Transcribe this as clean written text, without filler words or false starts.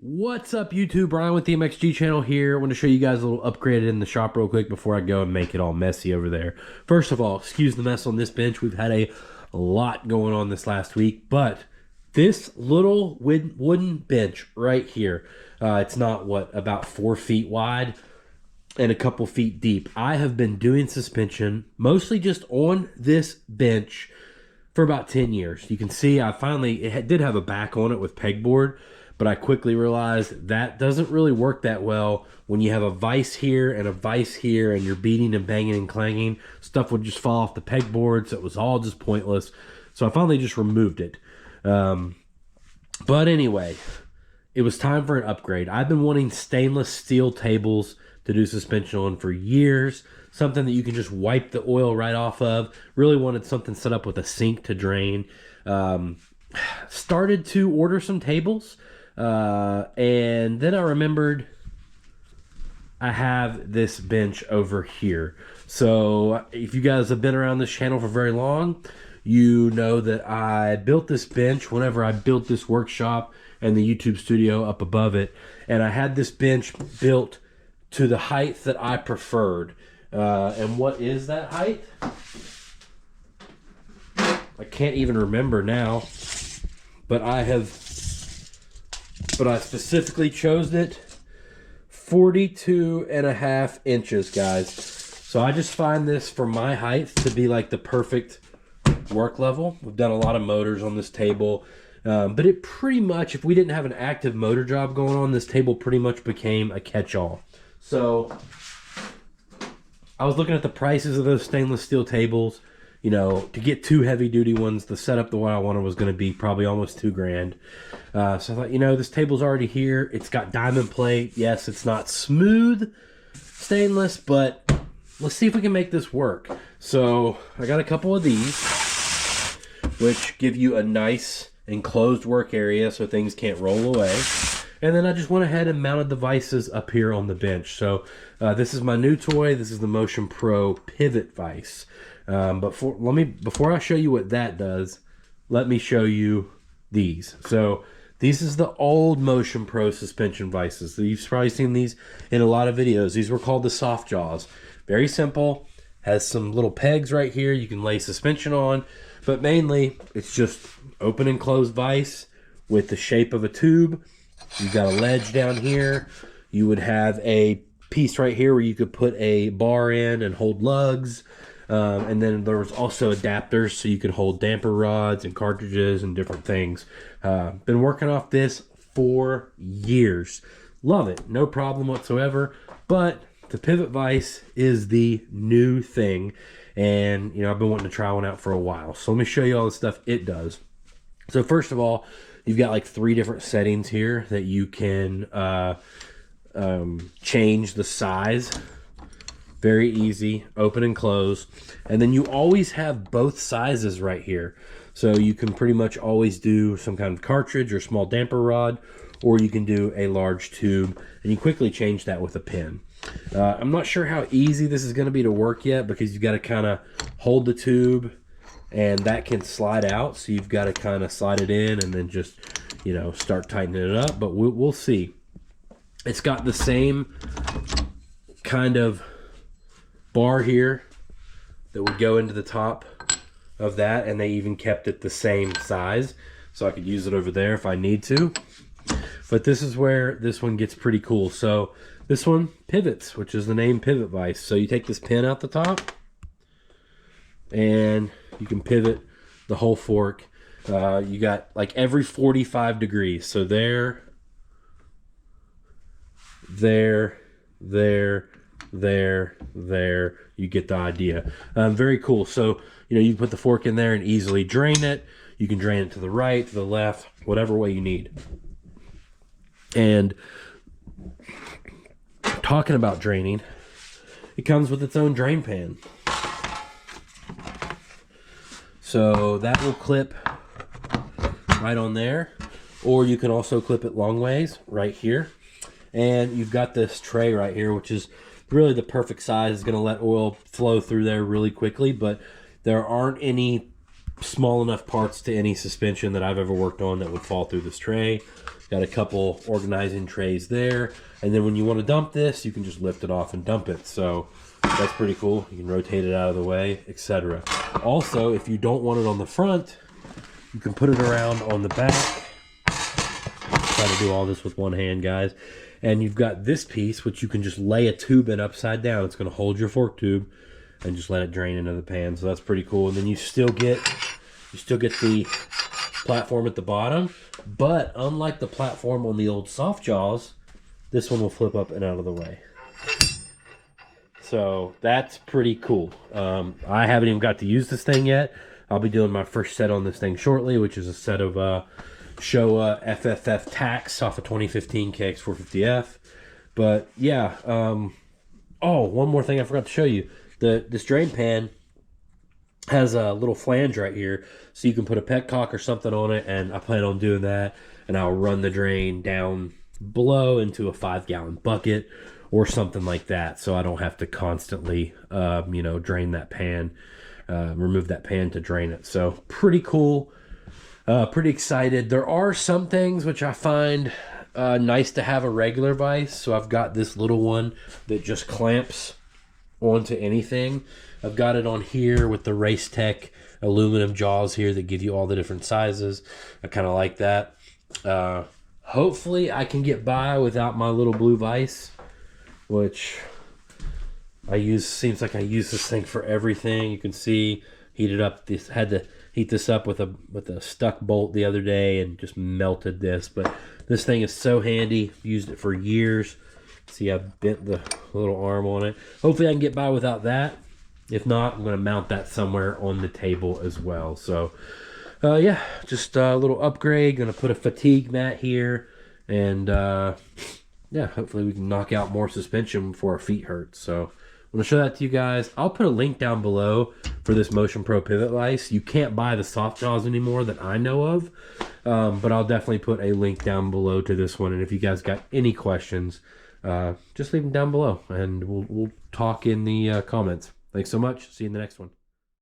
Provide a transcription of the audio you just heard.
What's up, YouTube? Brian with the MXG channel here. I want to show you guys a little upgrade in the shop real quick before I go and make it all messy over there. First of all, excuse the mess on this bench. We've had a lot going on this last week, but this little wooden bench right here, it's not, about 4 feet wide and a couple feet deep. I have been doing suspension mostly just on this bench for about 10 years. You can see it did have a back on it with pegboard, but I quickly realized that doesn't really work that well when you have a vise here and a vise here and you're beating and banging and clanging. Stuff would just fall off the pegboard, so it was all just pointless. So I finally just removed it. But anyway, it was time for an upgrade. I've been wanting stainless steel tables to do suspension on for years. Something that you can just wipe the oil right off of. Really wanted something set up with a sink to drain. Started to order some tables. And then I remembered I have this bench over here. So if you guys have been around this channel for very long, you know that I built this bench whenever I built this workshop and the YouTube studio up above it. And I had this bench built to the height that I preferred. And what is that height? I can't even remember now, but I specifically chose it 42.5 inches, guys. So I just find this for my height to be like the perfect work level. We've done a lot of motors on this table, but it pretty much, if we didn't have an active motor job going on, this table pretty much became a catch-all. So I was looking at the prices of those stainless steel tables. You know, to get 2 heavy-duty ones, the setup, the one I wanted was going to be probably almost $2,000. So I thought, you know, this table's already here. It's got diamond plate. Yes, it's not smooth stainless, but let's see if we can make this work. So I got a couple of these, which give you a nice enclosed work area so things can't roll away. And then I just went ahead and mounted the vices up here on the bench. So this is my new toy. This is the Motion Pro pivot vise. But before I show you what that does, let me show you these. So this is the old Motion Pro suspension vices. So you've probably seen these in a lot of videos. These were called the soft jaws. Very simple. Has some little pegs right here you can lay suspension on, but mainly it's just open and close vise with the shape of a tube. You've got a ledge down here. You would have a piece right here where you could put a bar in and hold lugs. And then there was also adapters so you could hold damper rods and cartridges and different things. Been working off this for years. Love it. No problem whatsoever. But the pivot vise is the new thing. And, you know, I've been wanting to try one out for a while. So let me show you all the stuff it does. So first of all, you've got like 3 different settings here that you can change the size. Very easy, open and close. And then you always have both sizes right here. So you can pretty much always do some kind of cartridge or small damper rod, or you can do a large tube, and you quickly change that with a pin. I'm not sure how easy this is gonna be to work yet, because you've gotta kinda hold the tube and that can slide out. So you've gotta kinda slide it in and then just, you know, start tightening it up, but we'll see. It's got the same kind of bar here that would go into the top of that, and they even kept it the same size, so I could use it over there if I need to. But this is where this one gets pretty cool. So this one pivots, which is the name pivot vise. So you take this pin out the top and you can pivot the whole fork. You got like every 45 degrees. So there, you get the idea. Very cool. So, you know, you can put the fork in there and easily drain it. You can drain it to the right, to the left, whatever way you need. And talking about draining, it comes with its own drain pan. So that will clip right on there, or you can also clip it long ways right here. And you've got this tray right here, which is really the perfect size. It's going to let oil flow through there really quickly, but there aren't any small enough parts to any suspension that I've ever worked on that would fall through this tray. Got a couple organizing trays there. And then when you want to dump this, you can just lift it off and dump it. So that's pretty cool. You can rotate it out of the way, etc. Also, if you don't want it on the front, you can put it around on the back. Try to do all this with one hand, guys. And you've got this piece, which you can just lay a tube in upside down. It's going to hold your fork tube and just let it drain into the pan. So that's pretty cool. And then you still get the platform at the bottom, but unlike the platform on the old soft jaws, this one will flip up and out of the way. So that's pretty cool. I haven't even got to use this thing yet. I'll be doing my first set on this thing shortly, which is a set of Showa FFF tacks off a 2015 KX450F. But yeah, oh, one more thing I forgot to show you. This drain pan has a little flange right here, so you can put a petcock or something on it, and I plan on doing that, and I'll run the drain down below into a 5-gallon bucket or something like that, so I don't have to constantly, drain that pan, remove that pan to drain it. So pretty cool, pretty excited. There are some things which I find nice to have a regular vise, so I've got this little one that just clamps onto anything. I've got it on here with the Race Tech aluminum jaws here that give you all the different sizes. I kind of like that. Hopefully I can get by without my little blue vise, which I use. Seems like I use this thing for everything. You can see, heated up this, had to heat this up with a stuck bolt the other day and just melted this. But this thing is so handy. Used it for years. See, I bent the little arm on it. Hopefully I can get by without that. If not, I'm going to mount that somewhere on the table as well. So, yeah, just a little upgrade. Going to put a fatigue mat here. And, yeah, hopefully we can knock out more suspension before our feet hurt. So, I'm going to show that to you guys. I'll put a link down below for this Motion Pro pivot vise. You can't buy the soft jaws anymore that I know of. But I'll definitely put a link down below to this one. And if you guys got any questions, just leave them down below. And we'll talk in the comments. Thanks so much. See you in the next one.